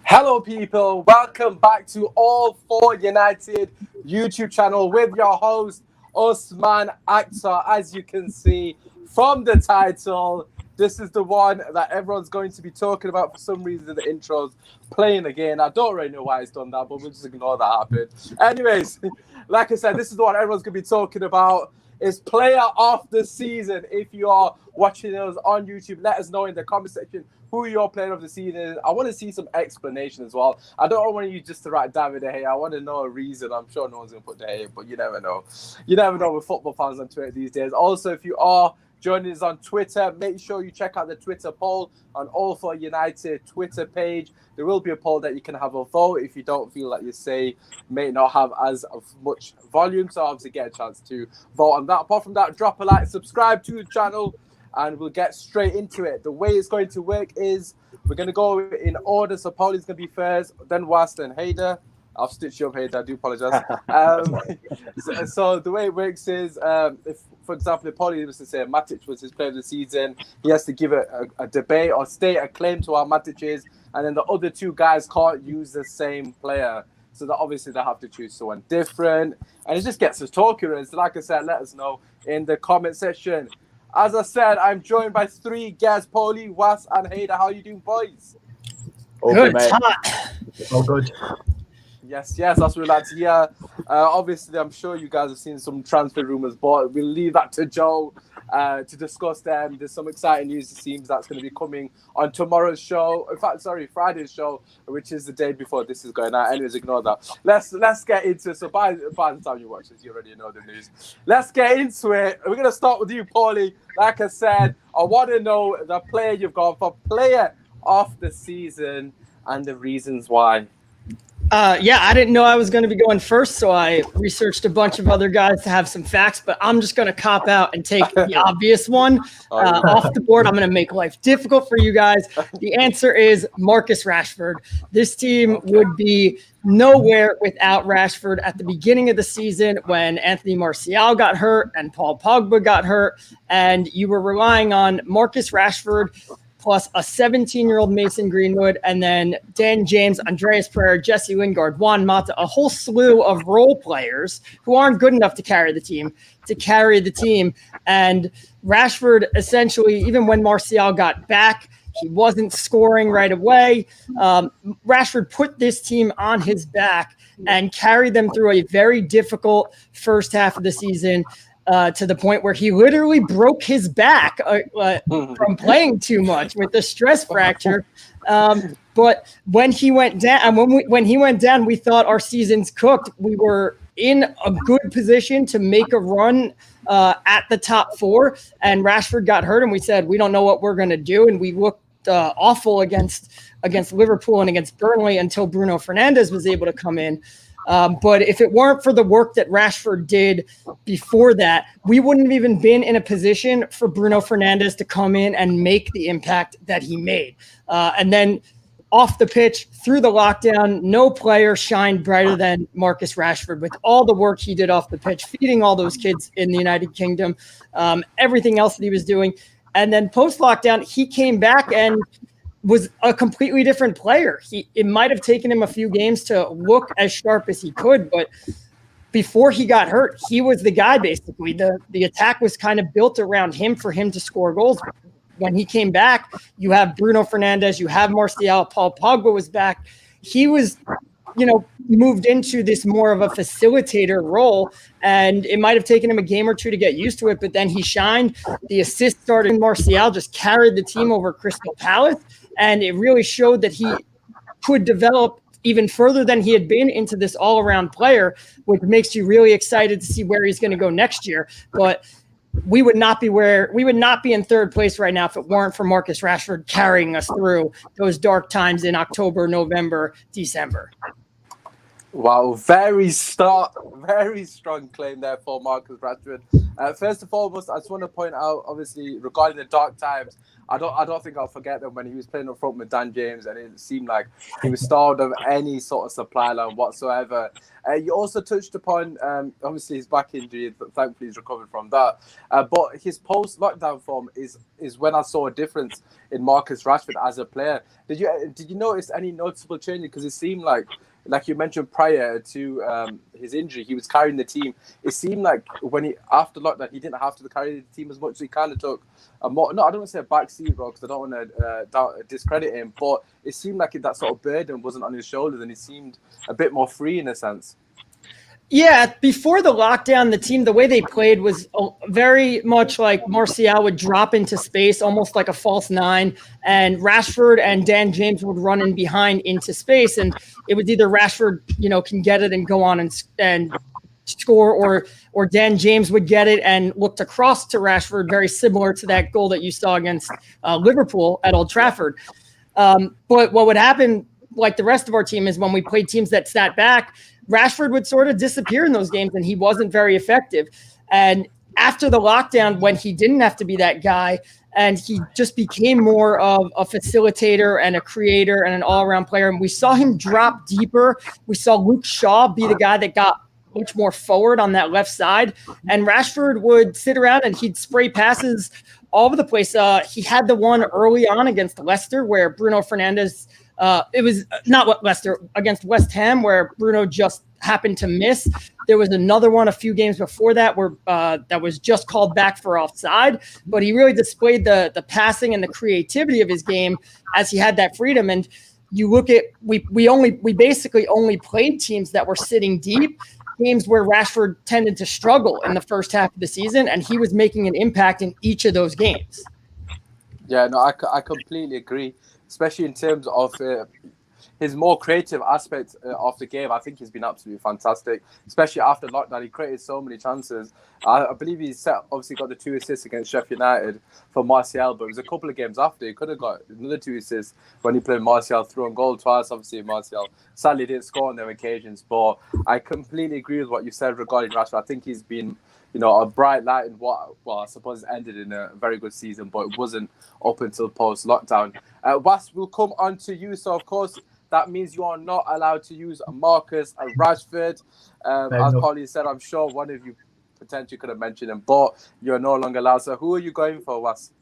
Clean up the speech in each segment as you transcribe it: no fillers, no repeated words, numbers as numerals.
Hello, people. Welcome back to All For United YouTube channel with your host, Osman Akhtar. As you can see from the title, this is the one that everyone's going to be talking about. For some reason, the intro's playing again. I don't really know why it's done that, but we'll just ignore that happened. Anyways, like I said, this is the one everyone's going to be talking about. Is player of the season. If you are watching us on YouTube, let us know in the comment section who your player of the season is. I want to see some explanation as well. I don't want you just to write David De Gea. I want to know a reason. I'm sure no one's going to put De Gea, but you never know. You never know with football fans on Twitter these days. Also, if you are joining us on Twitter, make sure you check out the Twitter poll on All For United Twitter page. There will be a poll that you can have a vote if you don't feel like you say may not have as much volume. So obviously get a chance to vote on that. Apart from that, drop a like, subscribe to the channel, and we'll get straight into it. The way it's going to work is we're going to go in order. So Paulie's going to be first, then Was, then Hader. I've stitched you up, Hader. I do apologize. So the way it works is, if, for example, if Paulie was to say Matic was his player of the season, he has to give a debate or state a claim to how Matic is, and then the other two guys can't use the same player. So that obviously they have to choose someone different. And it just gets us talking. And like I said, let us know in the comment section. As I said, I'm joined by three guests, Paulie, Was, and Hader. How are you doing, boys? All good, mate. All good. Yes, that's what we like to hear. Obviously, I'm sure you guys have seen some transfer rumours, but we'll leave that to Joe to discuss them. There's some exciting news, it seems, that's going to be coming on tomorrow's show. In fact, Friday's show, which is the day before this is going out. Anyways, ignore that. Let's get into it. So by the time you watch this, you already know the news. Let's get into it. We're going to start with you, Paulie. Like I said, I want to know the player you've gone for player of the season and the reasons why. I didn't know I was going to be going first, so I researched a bunch of other guys to have some facts, but I'm just going to cop out and take the obvious one off the board. I'm going to make life difficult for you guys. The answer is Marcus Rashford. This team would be nowhere without Rashford at the beginning of the season when Anthony Martial got hurt and Paul Pogba got hurt, and you were relying on Marcus Rashford plus a 17-year-old Mason Greenwood, and then Dan James, Andreas Pereira, Jesse Lingard, Juan Mata, a whole slew of role players who aren't good enough to carry the team. And Rashford, essentially, even when Martial got back, he wasn't scoring right away. Rashford put this team on his back and carried them through a very difficult first half of the season, to the point where he literally broke his back from playing too much with the stress fracture. But when he went down, and we thought our season's cooked. We were in a good position to make a run at the top four, and Rashford got hurt, and we said we don't know what we're going to do, and we looked awful against Liverpool and against Burnley until Bruno Fernandes was able to come in. But if it weren't for the work that Rashford did before that, we wouldn't have even been in a position for Bruno Fernandes to come in and make the impact that he made. And then off the pitch, through the lockdown, no player shined brighter than Marcus Rashford with all the work he did off the pitch, feeding all those kids in the United Kingdom, everything else that he was doing. And then post-lockdown, he came back and was a completely different player. It might have taken him a few games to look as sharp as he could, but before he got hurt, he was the guy, basically. The attack was kind of built around him for him to score goals. When he came back, you have Bruno Fernandes, you have Martial, Paul Pogba was back. He was, moved into this more of a facilitator role, and it might have taken him a game or two to get used to it, but then he shined. The assist started, and Martial just carried the team over Crystal Palace, and it really showed that he could develop even further than he had been into this all-around player, which makes you really excited to see where he's going to go next year. But we would not be in third place right now if it weren't for Marcus Rashford carrying us through those dark times in October, November, December. Wow, very strong claim there for Marcus Rashford. First and foremost, I just want to point out, obviously, regarding the dark times, I don't think I'll forget them when he was playing up front with Dan James, and it seemed like he was starved of any sort of supply line whatsoever. You also touched upon, obviously, his back injury. Thankfully, he's recovered from that. But his post-lockdown form is when I saw a difference in Marcus Rashford as a player. Did you notice any noticeable changes? Because it seemed like you mentioned prior to his injury, he was carrying the team. It seemed like after lockdown, he didn't have to carry the team as much. So he kind of took I don't want to say a backseat role because I don't want to discredit him, but it seemed like that sort of burden wasn't on his shoulders, and he seemed a bit more free in a sense. Yeah, before the lockdown, the team, the way they played was very much like Martial would drop into space, almost like a false nine, and Rashford and Dan James would run in behind into space, and it was either Rashford, can get it and go on and score, or Dan James would get it and look to cross to Rashford, very similar to that goal that you saw against Liverpool at Old Trafford. But what would happen, like the rest of our team, is when we played teams that sat back, Rashford would sort of disappear in those games, and he wasn't very effective. And after the lockdown, when he didn't have to be that guy, and he just became more of a facilitator and a creator and an all-around player, and we saw him drop deeper. We saw Luke Shaw be the guy that got much more forward on that left side, and Rashford would sit around and he'd spray passes all over the place. He had the one early on against Leicester where Bruno Fernandes, it was not what Leicester, against West Ham, where Bruno just happened to miss. There was another one a few games before that where that was just called back for offside, but he really displayed the passing and the creativity of his game as he had that freedom. And you look at, we basically only played teams that were sitting deep, games where Rashford tended to struggle in the first half of the season, and he was making an impact in each of those games. Yeah, no, I completely agree, especially in terms of his more creative aspect of the game. I think he's been absolutely fantastic, especially after lockdown. He created so many chances. I believe he obviously got the 2 assists against Sheffield United for Martial, but it was a couple of games after. He could have got another 2 assists when he played Martial through on goal twice. Obviously, Martial sadly didn't score on them occasions, but I completely agree with what you said regarding Rashford. I think he's been a bright light in what, I suppose it ended in a very good season, but it wasn't up until post-lockdown. Was, we'll come on to you. So, of course, that means you are not allowed to use Marcus and Rashford. As Polly said, I'm sure one of you potentially could have mentioned him, but you're no longer allowed. So who are you going for, Was?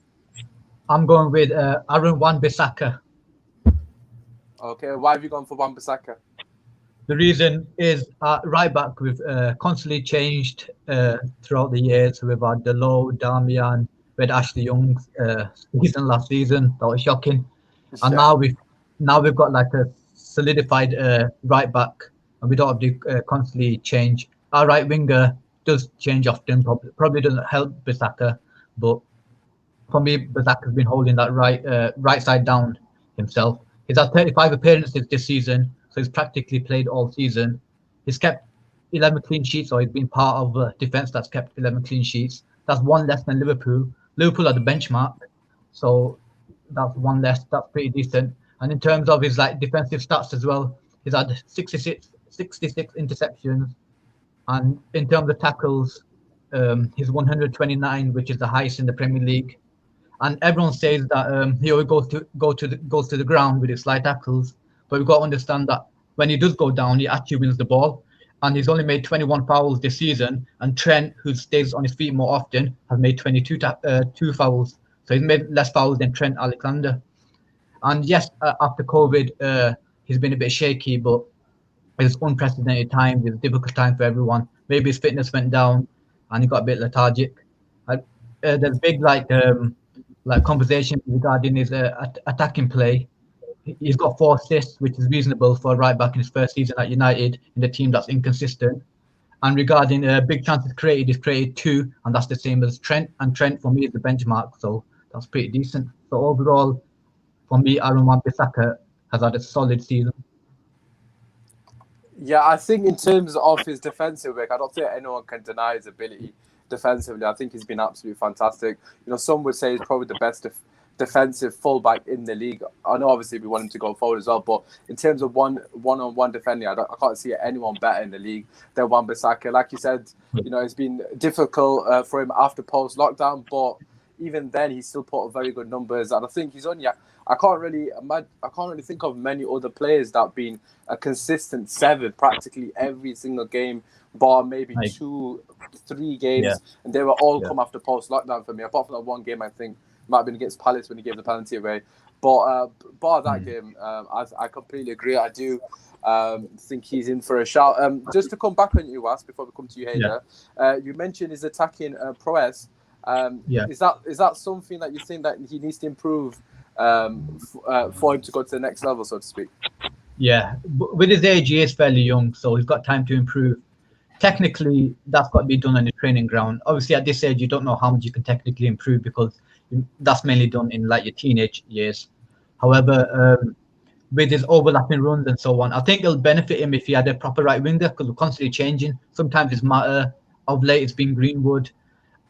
I'm going with Aaron Wan-Bissaka. Okay, why have you gone for Wan-Bissaka? The reason is right back, we've constantly changed throughout the years. We've had Delo, Darmian, we had Ashley Young's season last season. That was shocking. And now we've got like a solidified right back, and we don't have to constantly change. Our right winger does change often, probably doesn't help Bissaka, but for me, Bissaka's been holding that right side down himself. He's had 35 appearances this season, so he's practically played all season. He's kept 11 clean sheets, or he's been part of a defence that's kept 11 clean sheets. That's one less than Liverpool. Liverpool are the benchmark, so that's one less. That's pretty decent. And in terms of his defensive stats as well, he's had 66 interceptions. And in terms of tackles, he's 129, which is the highest in the Premier League. And everyone says that he always goes to the ground with his slide tackles. But we've got to understand that when he does go down, he actually wins the ball. And he's only made 21 fouls this season. And Trent, who stays on his feet more often, has made 22 fouls. So he's made less fouls than Trent Alexander. And yes, after COVID, he's been a bit shaky, but it's unprecedented times. It's a difficult time for everyone. Maybe his fitness went down and he got a bit lethargic. There's big conversation regarding his attacking play. He's got 4 assists, which is reasonable for a right back in his first season at United in a team that's inconsistent. And regarding big chances created, he's created 2, and that's the same as Trent. And Trent for me is the benchmark, so that's pretty decent. So overall, for me, Aaron Wan-Bissaka has had a solid season. Yeah, I think in terms of his defensive work, I don't think anyone can deny his ability defensively. I think he's been absolutely fantastic. Some would say he's probably the best defensive fullback in the league. I know obviously we want him to go forward as well, but in terms of one-on-one defending, I can't see anyone better in the league than Wan-Bissaka. Like you said, you know, it's been difficult for him after post-lockdown, but even then he still put up very good numbers, and I think he's only. I can't really think of many other players that have been a consistent 7 practically every single game, bar maybe 2-3 games, and they were all come after post-lockdown for me. Apart from that one game, I think might have been against Palace when he gave the penalty away. But bar that game, I completely agree. I do think he's in for a shout. Just to come back on you, Was, before we come to you, Hader, you mentioned his attacking prowess. Is that something that you think that he needs to improve for him to go to the next level, so to speak? Yeah, with his age, he is fairly young, so he's got time to improve. Technically, that's got to be done on the training ground. Obviously, at this age, you don't know how much you can technically improve because that's mainly done in like your teenage years. However, with his overlapping runs and so on, I think it'll benefit him if he had a proper right winger because we're constantly changing. Sometimes it's Matter. Of late, it's been Greenwood.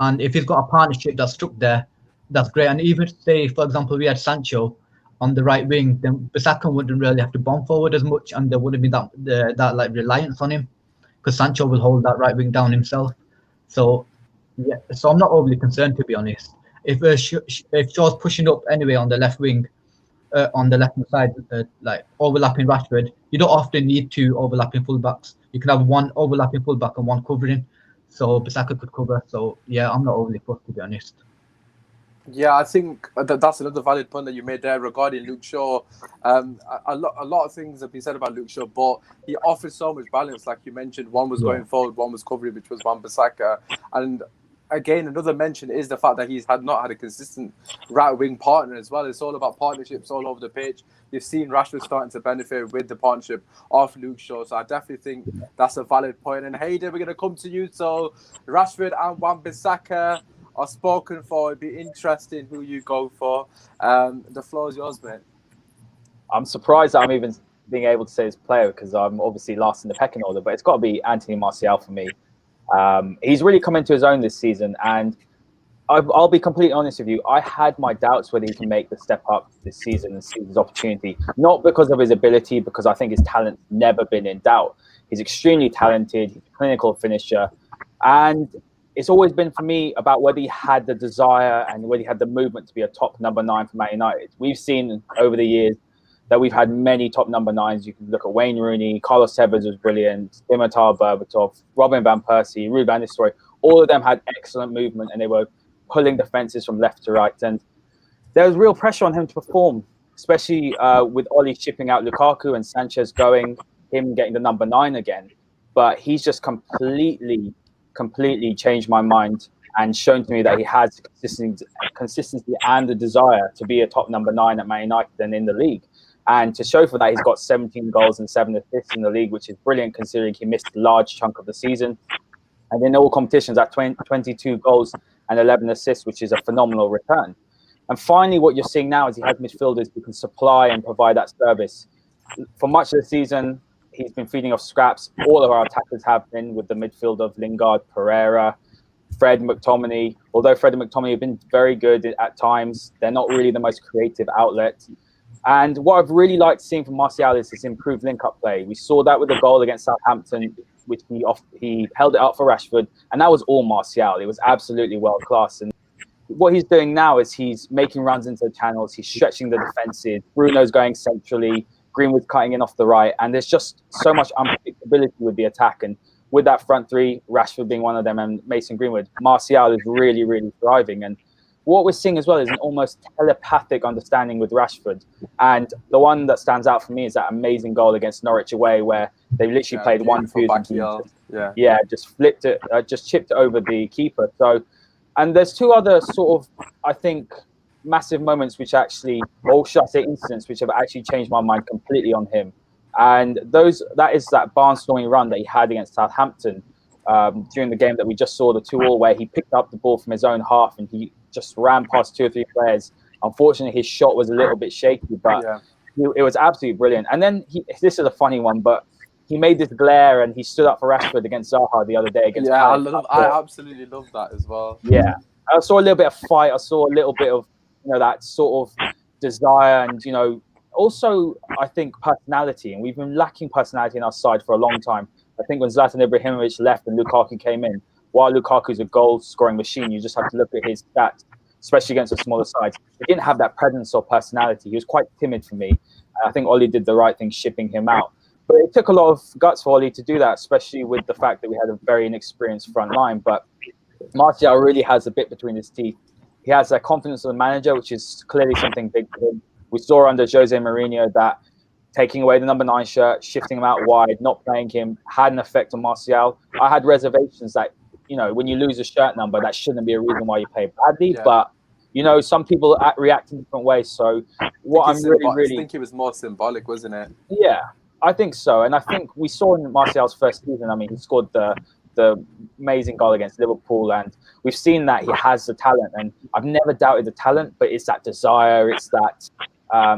And if he's got a partnership that's stuck there, that's great. And even say, for example, we had Sancho on the right wing, then Bissaka wouldn't really have to bomb forward as much, and there wouldn't be that like reliance on him because Sancho will hold that right wing down himself. So so I'm not overly concerned, to be honest. If Shaw's pushing up anyway on the left wing, on the left hand side, like overlapping Rashford, you don't often need 2 overlapping fullbacks. You can have 1 overlapping fullback and 1 covering. So Bissaka could cover. So yeah, I'm not overly fussed, to be honest. Yeah, I think that's another valid point that you made there regarding Luke Shaw. A lot of things have been said about Luke Shaw, but he offers so much balance. Like you mentioned, one was going forward, one was covering, which was Wan-Bissaka. And again, another mention is the fact that he's not had a consistent right wing partner as well. It's all about partnerships all over the pitch. You've seen Rashford starting to benefit with the partnership of Luke Shaw. So I definitely think that's a valid point. And Hader, we're going to come to you. So Rashford and Wan-Bissaka are spoken for. It'd be interesting who you go for. The floor is yours, mate. I'm surprised that I'm even being able to say this player because I'm obviously last in the pecking order, but it's got to be Anthony Martial for me. He's really come into his own this season, and I'll be completely honest with you. I had my doubts whether he can make the step up this season and seize his opportunity, not because of his ability, because I think his talent's never been in doubt. He's extremely talented. He's a clinical finisher, and it's always been for me about whether he had the desire and whether he had the movement to be a top number 9 for Man United. We've seen over the years that we've had many top number 9s. You can look at Wayne Rooney, Carlos Tevez was brilliant, Dimitar Berbatov, Robin van Persie, Ruud van Nistelrooy. All of them had excellent movement and they were pulling defenses from left to right. And there was real pressure on him to perform, especially with Oli shipping out Lukaku and Sanchez going, him getting the number 9 again. But he's just completely changed my mind and shown to me that he has consistency and the desire to be a top number 9 at Man United and in the league. And to show for that, he's got 17 goals and 7 assists in the league, which is brilliant considering he missed a large chunk of the season. And in all competitions, at 22 goals and 11 assists, which is a phenomenal return. And finally, what you're seeing now is he has midfielders who can supply and provide that service. For much of the season, he's been feeding off scraps. All of our attackers have been with the midfield of Lingard, Pereira, Fred, McTominay. Although Fred and McTominay have been very good at times, they're not really the most creative outlet. And what I've really liked seeing from Martial is his improved link-up play. We saw that with the goal against Southampton, which he held it up for Rashford, and that was all Martial. It was absolutely world-class. And what he's doing now is he's making runs into the channels, he's stretching the defenses, Bruno's going centrally, Greenwood's cutting in off the right, and there's just so much unpredictability with the attack. And with that front three, Rashford being one of them and Mason Greenwood, Martial is really, really thriving. And what we're seeing as well is an almost telepathic understanding with Rashford. And the one that stands out for me is that amazing goal against Norwich away where they literally played 1-2. Just flipped it, just chipped it over the keeper. So, and there's 2 other sort of, I think, massive moments which actually, or should I say incidents, which have actually changed my mind completely on him. And that is that barnstorming run that he had against Southampton during the game that we just saw, the 2-2, where he picked up the ball from his own half and he just ran past 2 or 3 players. Unfortunately, his shot was a little bit shaky, but it was absolutely brilliant. And then this is a funny one, but he made this glare and he stood up for Rashford against Zaha the other day against Palace. I absolutely love that as well. Yeah, I saw a little bit of fight. I saw a little bit of that sort of desire and, also I think personality. And we've been lacking personality in our side for a long time. I think when Zlatan Ibrahimovic left and Lukaku came in, while Lukaku's a goal-scoring machine, you just have to look at his stats, especially against the smaller sides. He didn't have that presence or personality. He was quite timid for me. I think Oli did the right thing shipping him out. But it took a lot of guts for Oli to do that, especially with the fact that we had a very inexperienced front line. But Martial really has a bit between his teeth. He has that confidence of the manager, which is clearly something big for him. We saw under Jose Mourinho that taking away the number 9 shirt, shifting him out wide, not playing him, had an effect on Martial. I had reservations that, when you lose a shirt number, that shouldn't be a reason why you play badly. Yeah. But, some people react in different ways. So what I'm really... I think it was more symbolic, wasn't it? Yeah, I think so. And I think we saw in Martial's first season, he scored the amazing goal against Liverpool, and we've seen that he has the talent, and I've never doubted the talent, but it's that desire, it's that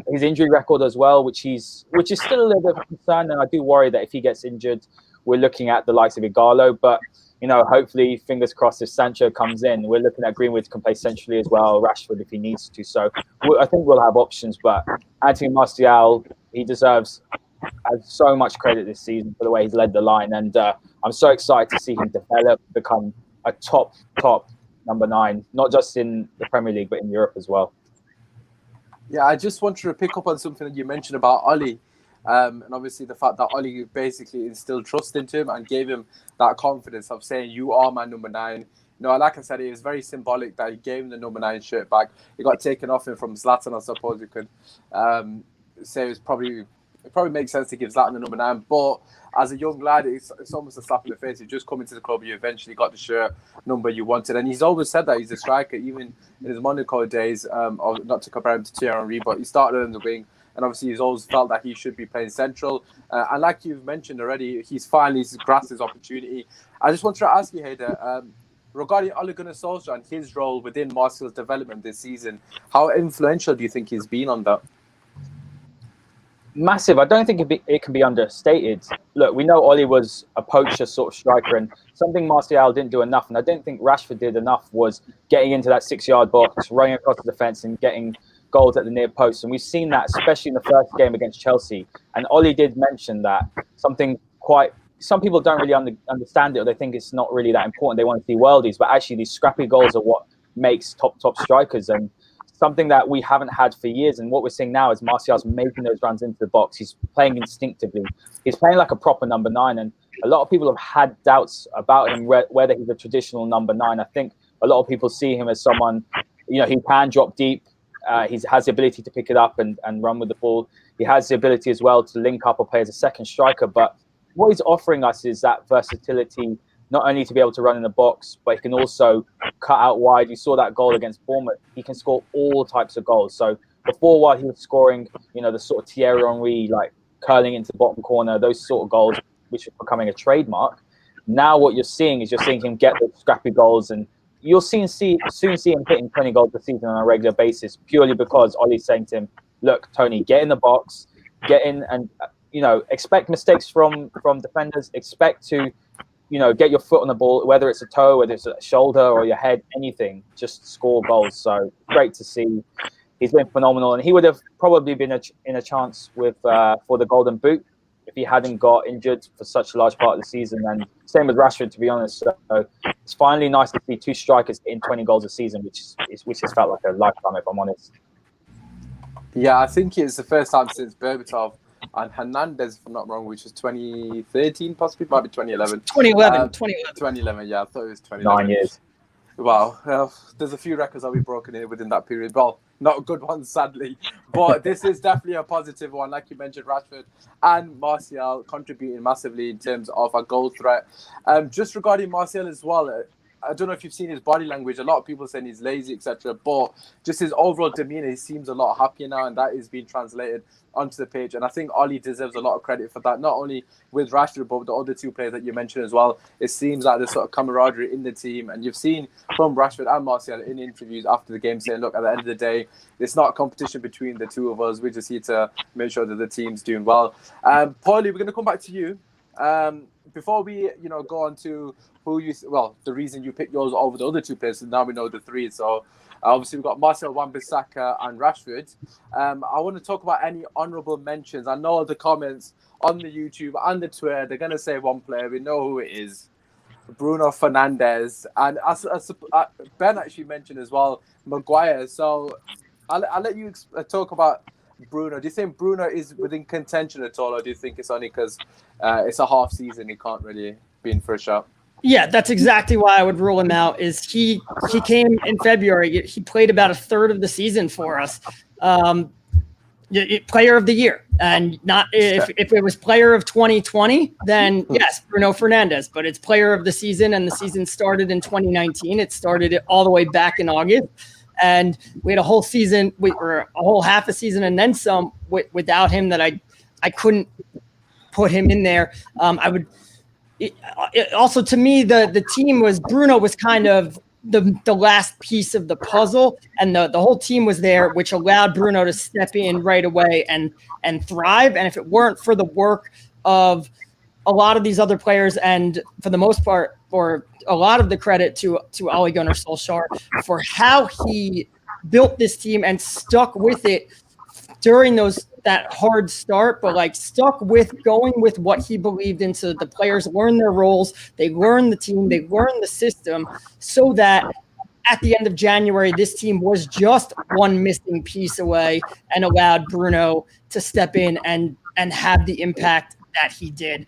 his injury record as well, which is still a little bit of a concern, and I do worry that if he gets injured, we're looking at the likes of Igalo. But hopefully, fingers crossed, if Sancho comes in, we're looking at Greenwood to can play centrally as well, Rashford if he needs to. So I think we'll have options, but Anthony Martial, he deserves so much credit this season for the way he's led the line, and I'm so excited to see him develop, become a top number 9, not just in the Premier League but in Europe as well. Yeah, I just wanted to pick up on something that you mentioned about Oli, and obviously the fact that Oli basically instilled trust into him and gave him that confidence of saying, "You are my number 9." Like I said, it was very symbolic that he gave him the number 9 shirt back. It got taken off him from Zlatan, I suppose you could say. It probably makes sense to give Zlatan the number 9, but as a young lad, it's almost a slap in the face. You just come into the club, you eventually got the shirt number you wanted, and he's always said that he's a striker, even in his Monaco days. Or not to compare him to Thierry Henry, but he started in the wing, and obviously he's always felt that he should be playing central. And like you've mentioned already, he's finally grasped his opportunity. I just wanted to ask you, Hader, regarding Ole Gunnar Solskjaer and his role within Martial's development this season, how influential do you think he's been on that? Massive. I don't think it can be understated. Look, we know Oli was a poacher sort of striker, and something Martial didn't do enough, and I don't think Rashford did enough, was getting into that 6-yard box, running across the defence and getting goals at the near post. And we've seen that, especially in the first game against Chelsea. And Oli did mention that some people don't really understand it, or they think it's not really that important. They want to see worldies, but actually these scrappy goals are what makes top strikers, and something that we haven't had for years. And what we're seeing now is Martial's making those runs into the box. He's playing instinctively. He's playing like a proper number 9. And a lot of people have had doubts about him, whether he's a traditional number 9. I think a lot of people see him as someone, he can drop deep. He has the ability to pick it up and run with the ball. He has the ability as well to link up or play as a second striker. But what he's offering us is that versatility, not only to be able to run in the box, but he can also cut out wide. You saw that goal against Bournemouth. He can score all types of goals. So before, while he was scoring, the sort of Thierry Henry, like curling into the bottom corner, those sort of goals, which are becoming a trademark. Now what you're seeing him get those scrappy goals, and you'll soon see him hitting 20 goals a season on a regular basis, purely because Ollie's saying to him, look, Tony, get in the box, get in and, expect mistakes from defenders, expect to, get your foot on the ball, whether it's a toe, whether it's a shoulder or your head, anything, just score goals. So great to see. He's been phenomenal, and he would have probably been in a chance with for the Golden Boot if he hadn't got injured for such a large part of the season. And same with Rashford, to be honest. So it's finally nice to see 2 strikers getting 20 goals a season, which has felt like a lifetime, if I'm honest. Yeah, I think it's the first time since Berbatov and Hernandez, if I'm not wrong, which was 2013, possibly, might be 2011. 2011. Yeah, I thought it was 2011. 9 years. Wow, there's a few records that we've broken here within that period. Well, not good ones, sadly, but this is definitely a positive one. Like you mentioned, Rashford and Martial contributing massively in terms of a goal threat. Just regarding Martial as well, I don't know if you've seen his body language. A lot of people saying he's lazy, etc. But just his overall demeanour, he seems a lot happier now, and that is being translated onto the pitch. And I think Oli deserves a lot of credit for that, not only with Rashford, but with the other 2 players that you mentioned as well. It seems like there's sort of camaraderie in the team. And you've seen from Rashford and Martial in interviews after the game saying, look, at the end of the day, it's not a competition between the 2 of us. We're just here to make sure that the team's doing well. Paulie, we're going to come back to you. Before we, go on to the reason you picked yours over the other 2 players, now we know the 3. So Obviously, we've got Marcel, Wan-Bissaka and Rashford. I want to talk about any honourable mentions. I know the comments on the YouTube and the Twitter, they're going to say one player. We know who it is. Bruno Fernandes. And as Ben actually mentioned as well, Maguire. So I'll let you talk about Bruno. Do you think Bruno is within contention at all, or do you think it's only because it's a half season, he can't really be in for a shot? Yeah, that's exactly why I would rule him out. Is he came in February. He played about a third of the season for us. Player of the year, and not if it was player of 2020, then yes, Bruno Fernandes. But it's player of the season, and the season started in 2019. It started all the way back in August, and we had a whole season, or a whole half a season, and then some without him. That I couldn't put him in there. I would. Also, to me, the team was Bruno was kind of the last piece of the puzzle, and the whole team was there, which allowed Bruno to step in right away and thrive. And if it weren't for the work of a lot of these other players, and for the most part, or a lot of the credit to Ole Gunnar Solskjaer for how he built this team and stuck with it during that hard start, but like stuck with going with what he believed in. So the players learn their roles, they learn the team, they learn the system, so that at the end of January, this team was just one missing piece away and allowed Bruno to step in and have the impact that he did.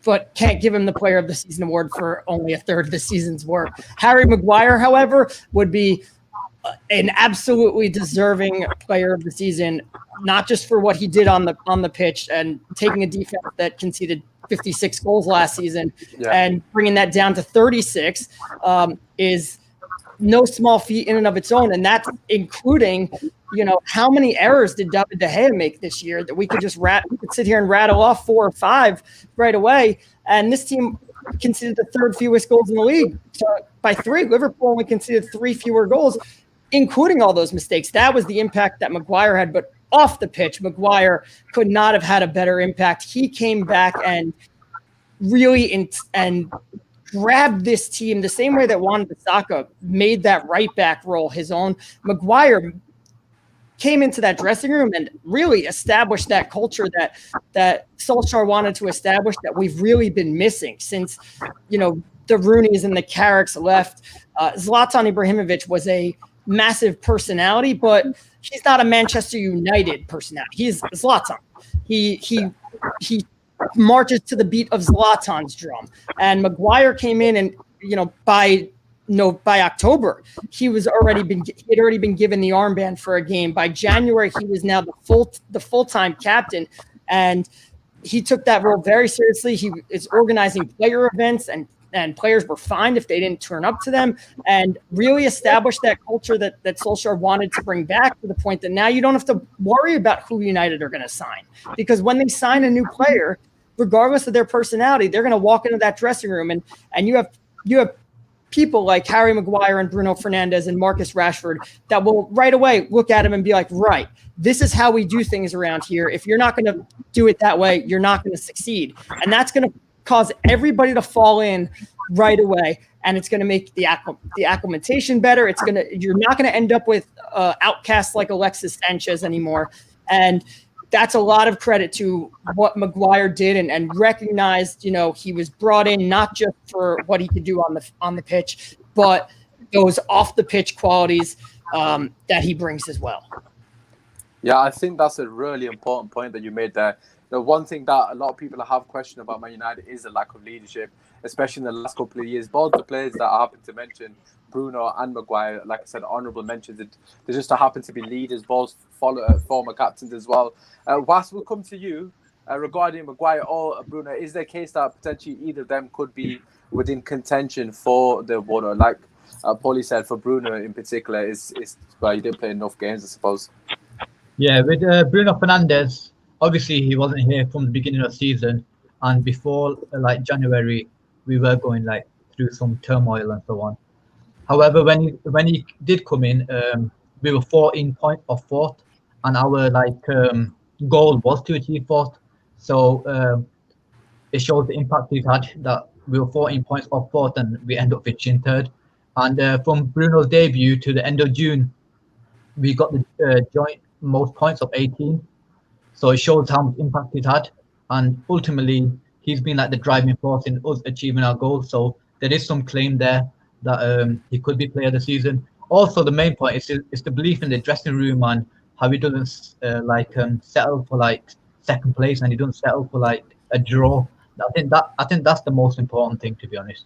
But can't give him the player of the season award for only a third of the season's work. Harry Maguire, however, would be an absolutely deserving player of the season, not just for what he did on the pitch and taking a defense that conceded 56 goals last season and bringing that down to 36 is no small feat in and of its own. And that's including, how many errors did David De Gea make this year that we could just sit here and rattle off 4 or 5 right away. And this team conceded the third fewest goals in the league. So by 3, Liverpool only conceded 3 fewer goals, including all those mistakes. That was the impact that Maguire had. But off the pitch, Maguire could not have had a better impact. He came back and really and grabbed this team the same way that Wan-Bissaka made that right back role his own. Maguire came into that dressing room and really established that culture that Solskjaer wanted to establish, that we've really been missing since, the Rooneys and the Carricks left. Zlatan Ibrahimovic was a massive personality, but he's not a Manchester United personality. He's Zlatan. He marches to the beat of Zlatan's drum. And Maguire came in, and by October he had already been given the armband for a game. By January he was now the full-time captain, and he took that role very seriously. He is organizing player events, and players were fined if they didn't turn up to them, and really established that culture that Solskjaer wanted to bring back, to the point that now you don't have to worry about who United are going to sign, because when they sign a new player, regardless of their personality, they're going to walk into that dressing room, and you have people like Harry Maguire and Bruno Fernandes and Marcus Rashford that will right away look at him and be like, right, this is how we do things around here. If you're not going to do it that way, you're not going to succeed. And that's going to cause everybody to fall in right away, and it's going to make the acclimatation better. You're not going to end up with outcasts like Alexis Sanchez anymore, and that's a lot of credit to what Maguire did and recognized. He was brought in not just for what he could do on the pitch, but those off the pitch qualities that he brings as well. Yeah, I think that's a really important point that you made there. The one thing that a lot of people have questioned about Man United is the lack of leadership, especially in the last couple of years. Both the players that I happen to mention, Bruno and Maguire, like I said, honourable mentions. They just happen to be leaders, both former captains as well. Was, we'll come to you regarding Maguire or Bruno. Is there a case that potentially either of them could be within contention for the award? Like Paulie said, for Bruno in particular, is well, he didn't play enough games, I suppose. Yeah, with Bruno Fernandes, obviously he wasn't here from the beginning of the season, and before January we were going through some turmoil and so on. However, when he did come in, we were 14 points off 4th, and our goal was to achieve 4th. So it shows the impact we've had, that we were 14 points off 4th and we end up finishing 3rd. And from Bruno's debut to the end of June, we got the joint most points of 18. So it shows how much impact he's had. And ultimately, he's been like the driving force in us achieving our goals. So there is some claim there that he could be player of the season. Also, the main point is the belief in the dressing room and how he doesn't settle for like second place, and he doesn't settle for like a draw. I think that's the most important thing, to be honest.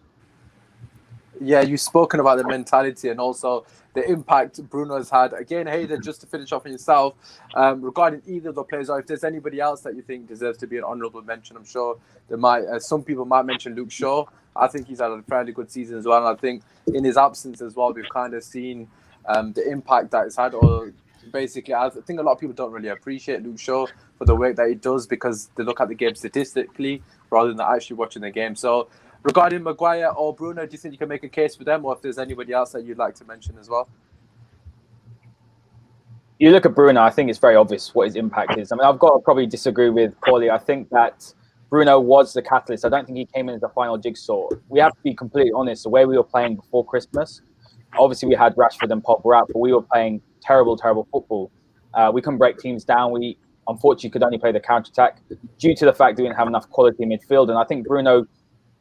Yeah, you've spoken about the mentality and also the impact Bruno has had. Again, Hayden, just to finish off on yourself, regarding either of the players, or if there's anybody else that you think deserves to be an honourable mention, I'm sure there might. Some people might mention Luke Shaw. I think he's had a fairly good season as well. And I think in his absence as well, we've kind of seen the impact that it's had. Or basically, I think a lot of people don't really appreciate Luke Shaw for the work that he does because they look at the game statistically rather than actually watching the game. So, regarding Maguire or Bruno, do you think you can make a case for them, or if there's anybody else that you'd like to mention as well? You look at Bruno, I think it's very obvious what his impact is. I mean, I've got to probably disagree with Paulie. I think that Bruno was the catalyst. I don't think he came in as the final jigsaw. We have to be completely honest. The way we were playing before Christmas, obviously we had Rashford and Pogba out, but we were playing terrible football. We couldn't break teams down. We unfortunately could only play the counter-attack due to the fact that we didn't have enough quality midfield. And I think Bruno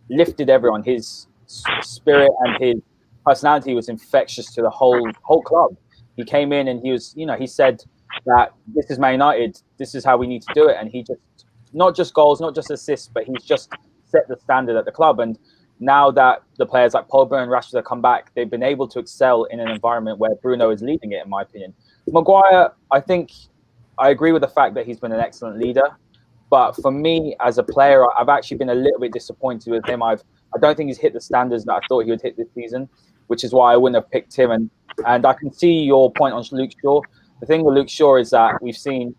lifted everyone. His spirit and his personality was infectious to the whole club. He came in and he was, he said that this is Man United, this is how we need to do it. And he just, not just goals, not just assists, but he's just set the standard at the club. And now that the players like Pogba and Rashford have come back, they've been able to excel in an environment where Bruno is leading it, in my opinion. Maguire, I think I agree with the fact that he's been an excellent leader. But for me, as a player, I've actually been a little bit disappointed with him. I don't think he's hit the standards that I thought he would hit this season, which is why I wouldn't have picked him. And I can see your point on Luke Shaw. The thing with Luke Shaw is that we've seen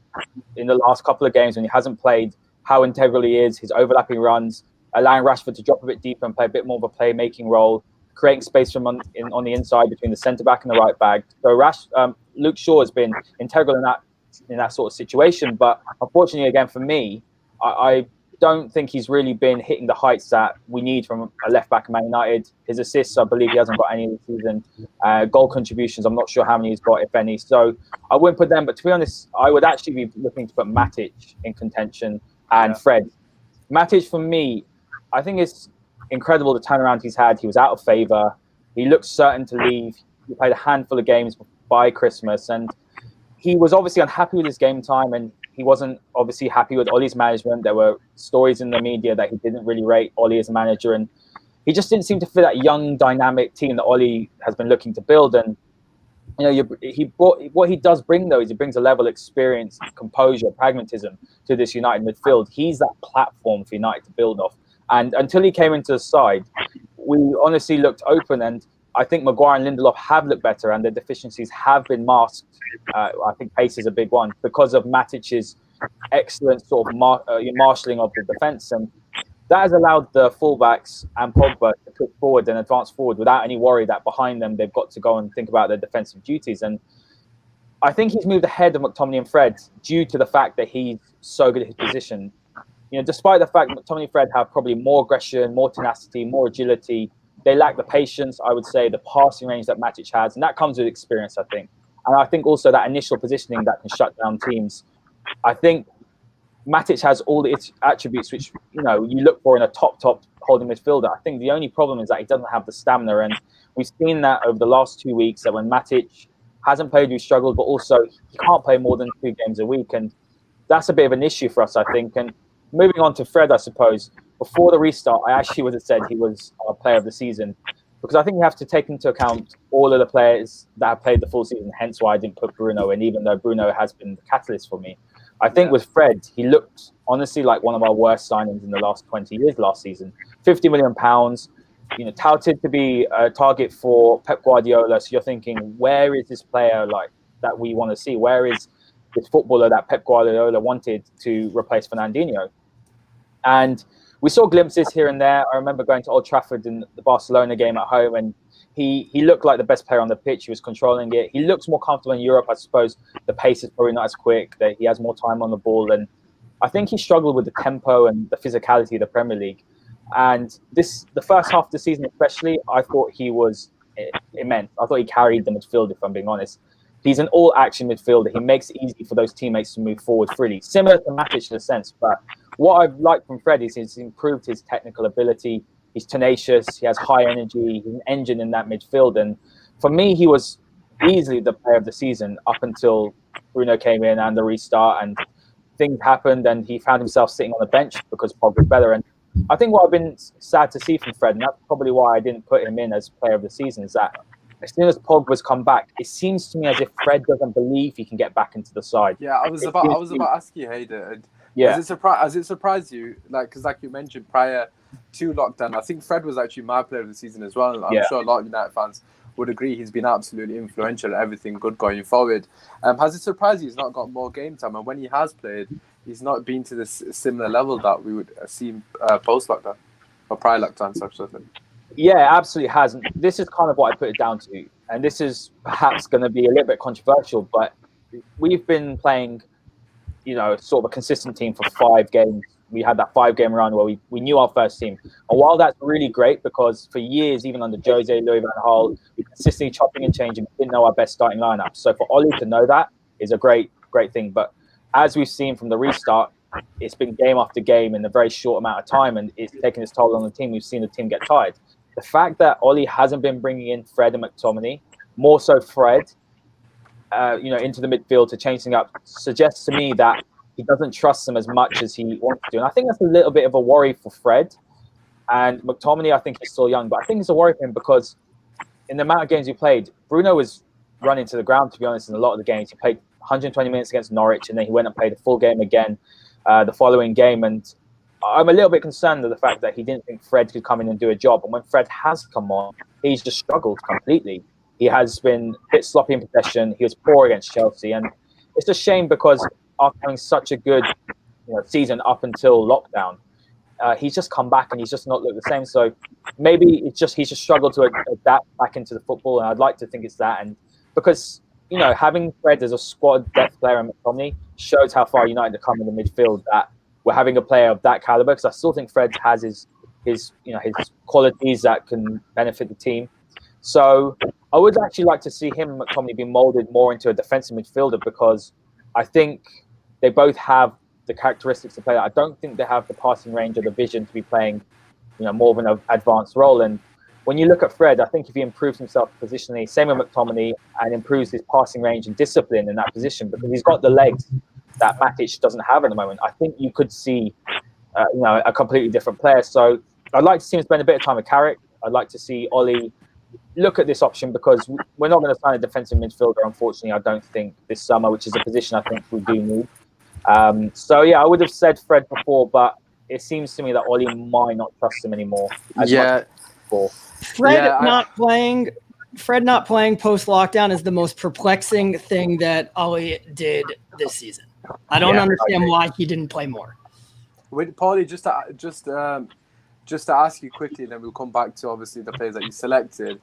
in the last couple of games when he hasn't played how integral he is, his overlapping runs, allowing Rashford to drop a bit deeper and play a bit more of a playmaking role, creating space from on the inside between the centre-back and the right-back. So Luke Shaw has been integral in that sort of situation. But unfortunately, again, for me, I don't think he's really been hitting the heights that we need from a left-back at Man United. His assists, I believe he hasn't got any this season. Goal contributions, I'm not sure how many he's got, if any. So I wouldn't put them. But to be honest, I would actually be looking to put Matic in contention and Fred. Matic, for me, I think it's incredible the turnaround he's had. He was out of favour. He looked certain to leave. He played a handful of games by Christmas. And he was obviously unhappy with his game time, and he wasn't obviously happy with Ollie's management. There were stories in the media that he didn't really rate Ollie as a manager, and he just didn't seem to fit that young, dynamic team that Ollie has been looking to build. And what he does bring, though, is he brings a level of experience, composure, pragmatism to this United midfield. He's that platform for United to build off. And until he came into the side, we honestly looked open, and I think Maguire and Lindelof have looked better, and their deficiencies have been masked. I think pace is a big one because of Matic's excellent sort of marshalling of the defence, and that has allowed the fullbacks and Pogba to push forward and advance forward without any worry that behind them they've got to go and think about their defensive duties. And I think he's moved ahead of McTominay and Fred due to the fact that he's so good at his position. Despite the fact that McTominay and Fred have probably more aggression, more tenacity, more agility, they lack the patience, I would say, the passing range that Matic has, and that comes with experience, I think. And I think also that initial positioning that can shut down teams. I think Matic has all its attributes which you look for in a top holding midfielder. I think the only problem is that he doesn't have the stamina, and we've seen that over the last 2 weeks that when Matic hasn't played, we've struggled, but also he can't play more than 2 games a week, and that's a bit of an issue for us, I think. And moving on to Fred, I suppose, before the restart, I actually would have said he was our player of the season, because I think you have to take into account all of the players that have played the full season, hence why I didn't put Bruno in, even though Bruno has been the catalyst for me. I think with Fred, he looked honestly like one of our worst signings in the last 20 years last season. £50 million, touted to be a target for Pep Guardiola. So you're thinking, where is this player like that we want to see? Where is this footballer that Pep Guardiola wanted to replace Fernandinho? And we saw glimpses here and there. I remember going to Old Trafford in the Barcelona game at home, and he looked like the best player on the pitch. He was controlling it. He looks more comfortable in Europe, I suppose. The pace is probably not as quick. That he has more time on the ball, and I think he struggled with the tempo and the physicality of the Premier League. And the first half of the season especially, I thought he was immense. I thought he carried the midfield, if I'm being honest. He's an all-action midfielder. He makes it easy for those teammates to move forward freely, similar to Matic in a sense. But what I've liked from Fred is he's improved his technical ability. He's tenacious. He has high energy. He's an engine in that midfield. And for me, he was easily the player of the season up until Bruno came in and the restart, and things happened, and he found himself sitting on the bench because Pog was better. And I think what I've been sad to see from Fred, and that's probably why I didn't put him in as player of the season, is that as soon as Pogba's come back, it seems to me as if Fred doesn't believe he can get back into the side. Yeah, I was about to ask you, Hayden. Yeah. Has it surprised you? Because like you mentioned prior to lockdown, I think Fred was actually my player of the season as well. I'm sure a lot of United fans would agree he's been absolutely influential in everything good going forward. Has it surprised you he's not got more game time? And when he has played, he's not been to this similar level that we would see post-lockdown or prior lockdown, such as that. Yeah, absolutely hasn't. This is kind of what I put it down to. And this is perhaps going to be a little bit controversial, but we've been playing, sort of a consistent team for 5 games. We had that 5-game run where we knew our first team. And while that's really great, because for years, even under Jose, Louis van Gaal, we consistently chopping and changing, we didn't know our best starting lineup. So for Ollie to know that is a great thing. But as we've seen from the restart, it's been game after game in a very short amount of time, and it's taken its toll on the team. We've seen the team get tired. The fact that Ollie hasn't been bringing in Fred and McTominay, more so Fred, into the midfield to change things up, suggests to me that he doesn't trust them as much as he wants to. And I think that's a little bit of a worry for Fred. And McTominay, I think he's still young, but I think it's a worry for him because in the amount of games he played, Bruno was running to the ground, to be honest, in a lot of the games. He played 120 minutes against Norwich, and then he went and played a full game again the following game. And I'm a little bit concerned of the fact that he didn't think Fred could come in and do a job. And when Fred has come on, he's just struggled completely. He has been a bit sloppy in possession. He was poor against Chelsea. And it's a shame because after having such a good season up until lockdown, he's just come back and he's just not looked the same. So maybe he's just struggled to adapt back into the football. And I'd like to think it's that. And because, having Fred as a squad depth player in McTominay shows how far United have come in the midfield, that we're having a player of that caliber, because I still think Fred has his qualities that can benefit the team. So I would actually like to see him and McTominay be molded more into a defensive midfielder, because I think they both have the characteristics to play that. I don't think they have the passing range or the vision to be playing, more of an advanced role. And when you look at Fred, I think if he improves himself positionally, same with McTominay, and improves his passing range and discipline in that position, because he's got the legs that Matic doesn't have at the moment, I think you could see, a completely different player. So I'd like to see him spend a bit of time with Carrick. I'd like to see Ollie look at this option, because we're not going to sign a defensive midfielder, unfortunately, I don't think, this summer, which is a position I think we do need. So, yeah, I would have said Fred before, but it seems to me that Ollie might not trust him anymore as much before. Fred not playing post-lockdown is the most perplexing thing that Ollie did this season. I don't understand why he didn't play more. Wait, Paulie, just to ask you quickly, then we'll come back to obviously the players that you selected.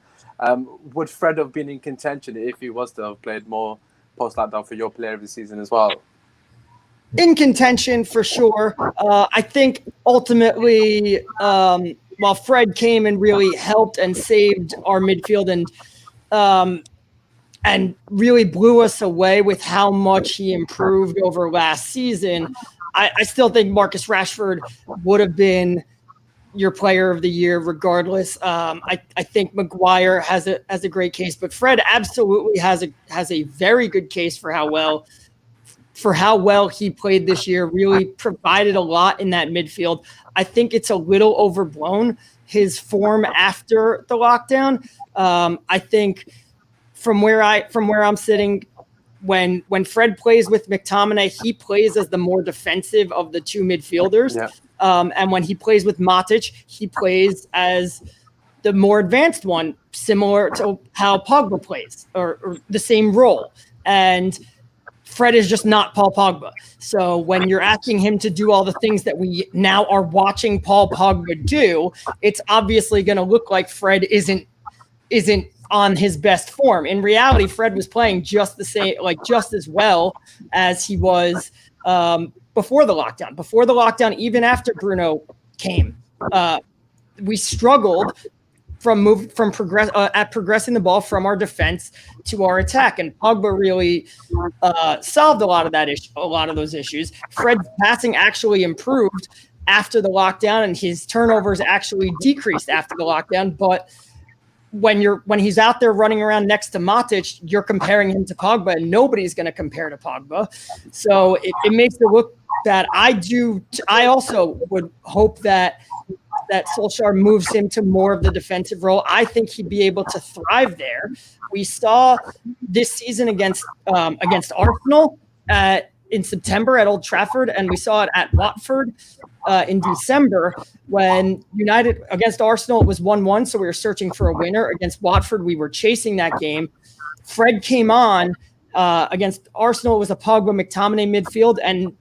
Would Fred have been in contention if he was to have played more post-lockdown for your player of the season as well? In contention for sure. I think ultimately, while Fred came and really helped and saved our midfield and really blew us away with how much he improved over last season, I still think Marcus Rashford would have been your player of the year regardless. I think Maguire has a great case, but Fred absolutely has a very good case for how well he played this year, really provided a lot in that midfield. I think it's a little overblown, his form after the lockdown. I think from where I'm sitting, when Fred plays with McTominay, he plays as the more defensive of the two midfielders. Yeah. And when he plays with Matic, he plays as the more advanced one, similar to how Pogba plays, or the same role. And Fred is just not Paul Pogba. So when you're asking him to do all the things that we now are watching Paul Pogba do, it's obviously going to look like Fred isn't on his best form. In reality, Fred was playing just as well as he was before the lockdown. Before the lockdown, even after Bruno came, we struggled progressing the ball from our defense to our attack, and Pogba really solved a lot of those issues. Fred's passing actually improved after the lockdown, and his turnovers actually decreased after the lockdown. But when he's out there running around next to Matic, you're comparing him to Pogba, and nobody's going to compare to Pogba. So it makes it look bad. I also would hope that Solskjaer moves him to more of the defensive role. I think he'd be able to thrive there. We saw this season against Arsenal in September at Old Trafford, and we saw it at Watford in December when United against Arsenal, it was 1-1, so we were searching for a winner. Against Watford, we were chasing that game. Fred came on against Arsenal. It was a Pogba McTominay midfield, and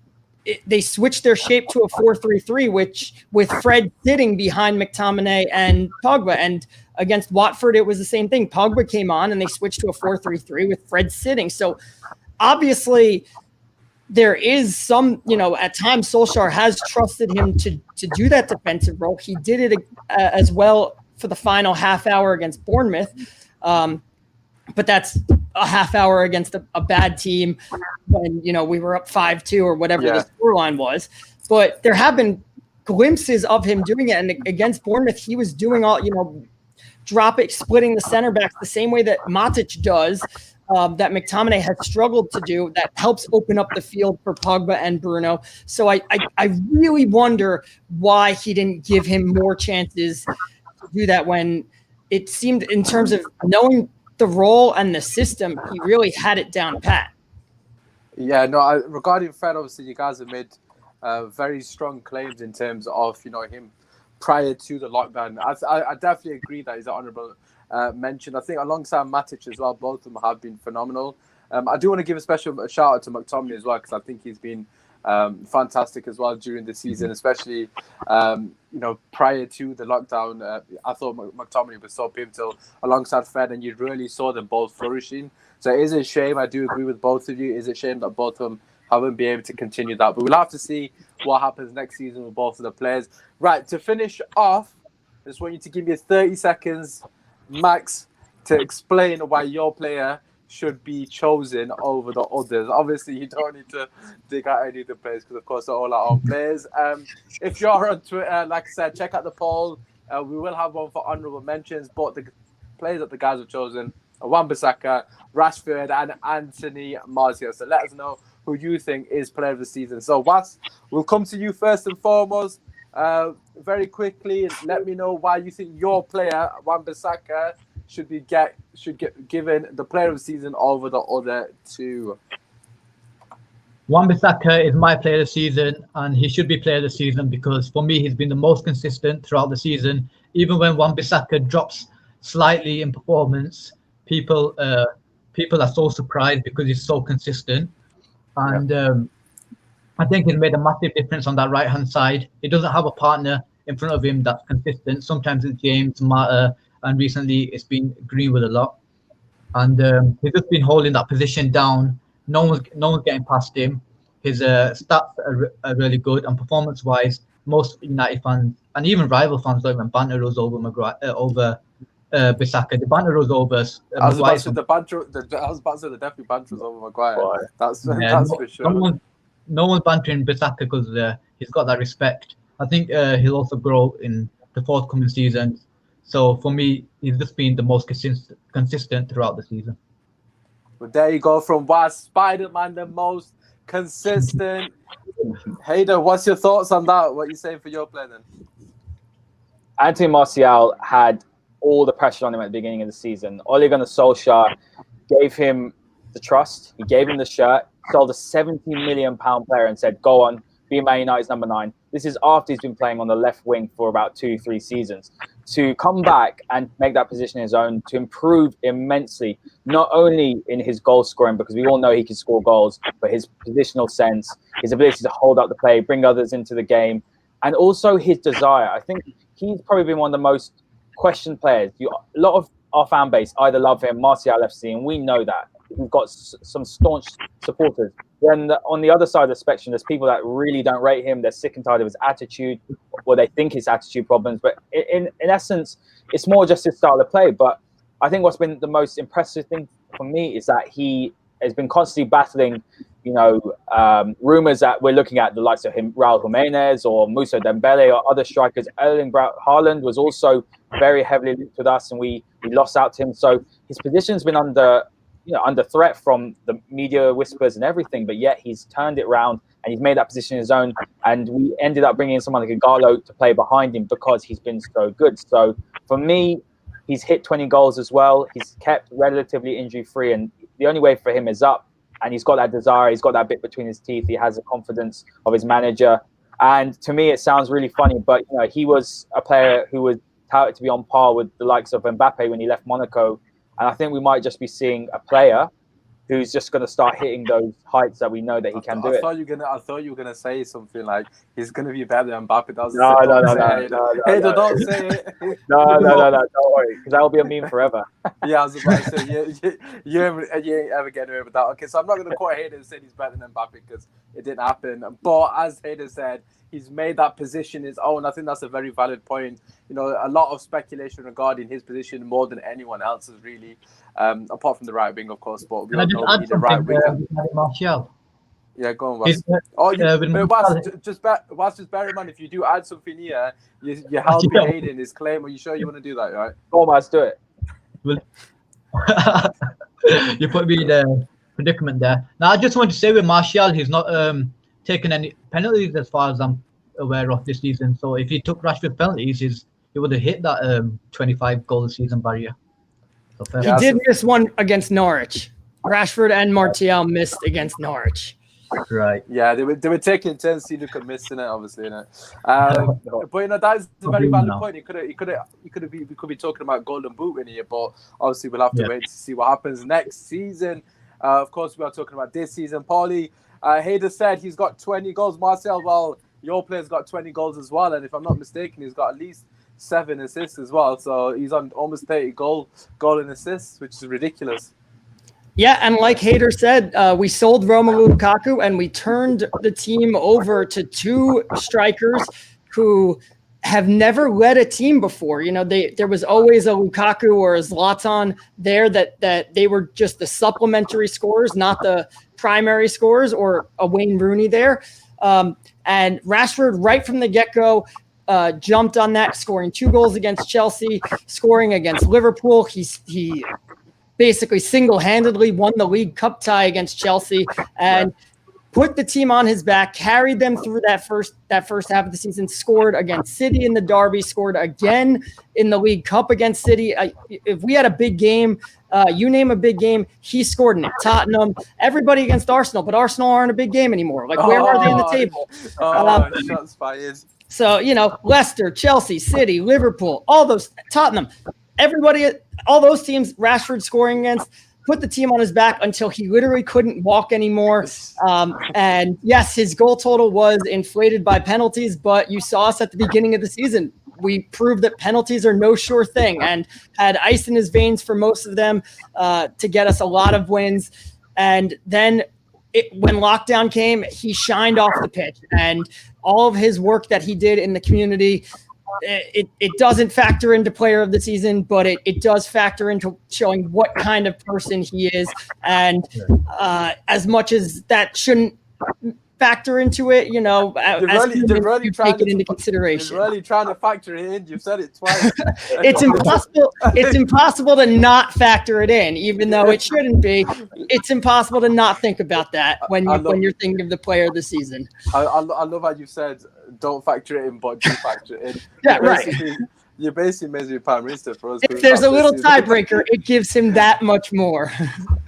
they switched their shape to a 4-3-3, which with Fred sitting behind McTominay and Pogba. And against Watford, it was the same thing. Pogba came on, and they switched to a 4-3-3 with Fred sitting. So obviously, there is some, at times Solskjaer has trusted him to do that defensive role. He did it as well for the final half hour against Bournemouth. But that's a half hour against a bad team when, we were up 5-2 or whatever the scoreline was. But there have been glimpses of him doing it. And against Bournemouth, he was doing all, splitting the center backs the same way that Matic does. That McTominay has struggled to do, that helps open up the field for Pogba and Bruno. So I really wonder why he didn't give him more chances to do that when it seemed, in terms of knowing the role and the system, he really had it down pat. Yeah, no, regarding Fred, obviously you guys have made very strong claims in terms of, him prior to the lockdown. I definitely agree that he's an honourable mention. I think alongside Matic as well, both of them have been phenomenal. I do want to give a special shout out to McTominay as well, because I think he's been fantastic as well during the season, especially prior to the lockdown. I thought McTominay was so pivotal alongside Fred, and you really saw them both flourishing. So it is a shame. I do agree with both of you. It is a shame that both of them haven't been able to continue that, but we'll have to see what happens next season with both of the players. Right, to finish off, I just want you to give me 30 seconds max to explain why your player should be chosen over the others. Obviously, you don't need to dig out any of the players because, of course, they're all our own players. If you're on Twitter, like I said, check out the poll. We will have one for honourable mentions, but the players that the guys have chosen are Wan-Bissaka, Rashford, and Anthony Martial. So let us know who you think is player of the season. So, Was, we'll come to you first and foremost. Very quickly, let me know why you think your player, Wan-Bissaka, should get given the player of the season over the other two. Wan-Bissaka is my player of the season, and he should be player of the season because for me, he's been the most consistent throughout the season. Even when Wan-Bissaka drops slightly in performance, people are so surprised because he's so consistent. And I think he's made a massive difference on that right-hand side. He doesn't have a partner in front of him that's consistent. Sometimes it's James, Mata, and recently it's been Greenwood a lot. And he's just been holding that position down. No one's getting past him. His stats are really good, and performance-wise, most United fans and even rival fans don't even banter us over Bissaka. The banter us over. I was about to say the definitely banter us over Maguire. That's for sure. No one's bantering Bissaka because he's got that respect. I think he'll also grow in the forthcoming seasons. So for me, he's just been the most consistent throughout the season. Well, there you go from Was, Spider-Man, the most consistent. Hayder, what's your thoughts on that? What are you saying for your player then? Anthony Martial had all the pressure on him at the beginning of the season. Ole Gunnar Solskjaer gave him the trust. He gave him the shirt, sold a £17 million player and said, go on, be Man United's number 9. This is after he's been playing on the left wing for about 2-3 seasons. To come back and make that position his own, to improve immensely, not only in his goal scoring, because we all know he can score goals, but his positional sense, his ability to hold up the play, bring others into the game, and also his desire. I think he's probably been one of the most questioned players. A lot of our fan base either love him, Martial FC, and we know that. We've got some staunch supporters. Then on the other side of the spectrum, there's people that really don't rate him. They're sick and tired of his attitude, or they think it's attitude problems. But in essence, it's more just his style of play. But I think what's been the most impressive thing for me is that he has been constantly battling, rumors that we're looking at the likes of him, Raul Jimenez or Musa Dembele or other strikers. Erling Haaland was also very heavily linked with us, and we lost out to him. So his position's been under threat from the media whispers and everything, but yet he's turned it around and he's made that position his own. And we ended up bringing in someone like Ighalo to play behind him because he's been so good. So for me, he's hit 20 goals as well. He's kept relatively injury-free, and the only way for him is up. And he's got that desire. He's got that bit between his teeth. He has the confidence of his manager. And to me, it sounds really funny, but he was a player who was touted to be on par with the likes of Mbappe when he left Monaco. And I think we might just be seeing a player who's just going to start hitting those heights that we know that he can do it. I thought you were gonna say something like he's gonna be better than Mbappe. No, don't say it. No, don't worry, because that will be a meme forever. Yeah, I was about to say, you ain't ever getting away with that. Okay, so I'm not gonna quote Hayden and say he's better than Mbappe because it didn't happen. But as Hayden said, he's made that position his own. I think that's a very valid point. A lot of speculation regarding his position more than anyone else's, really, apart from the right wing, of course. But we don't know the right wing. Martial. Yeah, go on, Wes. Just bear in mind, if you do add something here, you're helping Hayden his claim. Are you sure you want to do that, right? Go on, let's do it. You put me in a predicament there. Now, I just want to say with Martial, he's not taken any penalties as far as I'm aware of this season. So if he took Rashford penalties, he would have hit that 25 goal a season barrier. So he did miss one against Norwich. Rashford and Martial missed against Norwich. Right. Yeah, they were taking intensity. Look at missing it, obviously. But that is a very valid point. We could be talking about Golden Boot in here, but obviously we'll have to wait to see what happens next season. Of course, we are talking about this season. Paulie, Hayden said he's got 20 goals. Marcel, well, your player's got 20 goals as well, and if I'm not mistaken, he's got at least 7 assists as well. So he's on almost 30 goal and assists, which is ridiculous. Yeah, and like Hayter said, we sold Romelu Lukaku and we turned the team over to 2 strikers who have never led a team before. There was always a Lukaku or a Zlatan there that they were just the supplementary scorers, not the primary scorers, or a Wayne Rooney there. And Rashford, right from the get-go, jumped on that, scoring 2 goals against Chelsea, scoring against Liverpool. He basically single-handedly won the League Cup tie against Chelsea and put the team on his back, carried them through that first half of the season, scored against City in the derby, scored again in the League Cup against City. If we had a big game, you name a big game, he scored in it. Tottenham, everybody against Arsenal, but Arsenal aren't a big game anymore. Like, where are they in the table? Shots fired. So, Leicester, Chelsea, City, Liverpool, all those, Tottenham, everybody, all those teams Rashford scoring against, put the team on his back until he literally couldn't walk anymore. And yes, his goal total was inflated by penalties, but you saw us at the beginning of the season. We proved that penalties are no sure thing and had ice in his veins for most of them to get us a lot of wins. And then when lockdown came, he shined off the pitch, and all of his work that he did in the community, it doesn't factor into player of the season, but it does factor into showing what kind of person he is. And as much as that shouldn't factor into it, you take it into consideration. You're really trying to factor it in. You've said it twice. It's impossible. It's impossible to not factor it in, even though it shouldn't be. It's impossible to not think about that when you're thinking of the player of the season. I love how you said don't factor it in, but do factor it in. Yeah, right. You basically made me Prime Minister for us. If there's a little tiebreaker, it gives him that much more.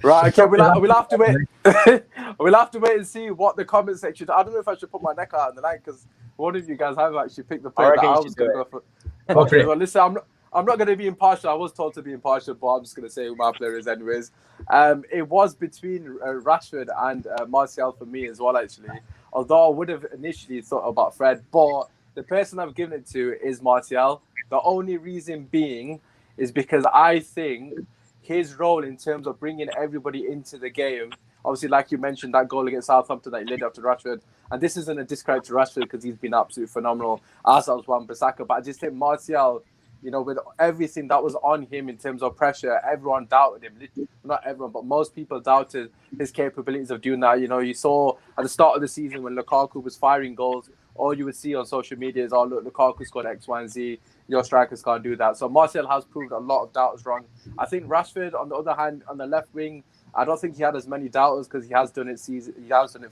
Right, okay, we'll have to wait. We'll have to wait and see what the comment section. I don't know if I should put my neck out on the line because one of you guys have actually picked the player that I was going to go for. Okay, well, listen, I'm not going to be impartial. I was told to be impartial, but I'm just going to say who my player is anyways. It was between Rashford and Martial for me as well, actually. Although I would have initially thought about Fred, but the person I've given it to is Martial. The only reason being is because I think his role in terms of bringing everybody into the game, obviously, like you mentioned, that goal against Southampton that he led up to Rashford, and this isn't a discredit to Rashford because he's been absolutely phenomenal, as was Wan-Bissaka, but I just think Martial, you know, with everything that was on him in terms of pressure, everyone doubted him. Not everyone, but most people doubted his capabilities of doing that. You know, you saw at the start of the season when Lukaku was firing goals, all you would see on social media is, oh, look, Lukaku scored X, Y, and Z. Your strikers can't do that. So Martial has proved a lot of doubters wrong. I think Rashford, on the other hand, on the left wing, I don't think he had as many doubters because he has done it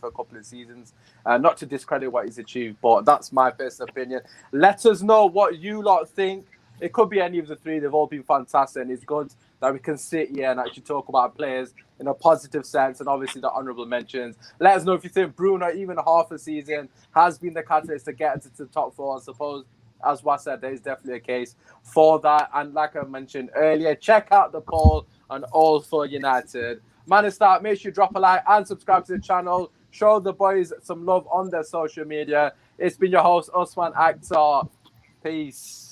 for a couple of seasons. Not to discredit what he's achieved, but that's my personal opinion. Let us know what you lot think. It could be any of the three. They've all been fantastic, and it's good that we can sit here and actually talk about players in a positive sense, and obviously the honourable mentions. Let us know if you think Bruno, even half a season, has been the catalyst to get into the top four. I suppose, as Was said, there is definitely a case for that. And like I mentioned earlier, check out the poll on All for United. Man and Start, make sure you drop a like and subscribe to the channel. Show the boys some love on their social media. It's been your host, Usman Akhtar. Peace.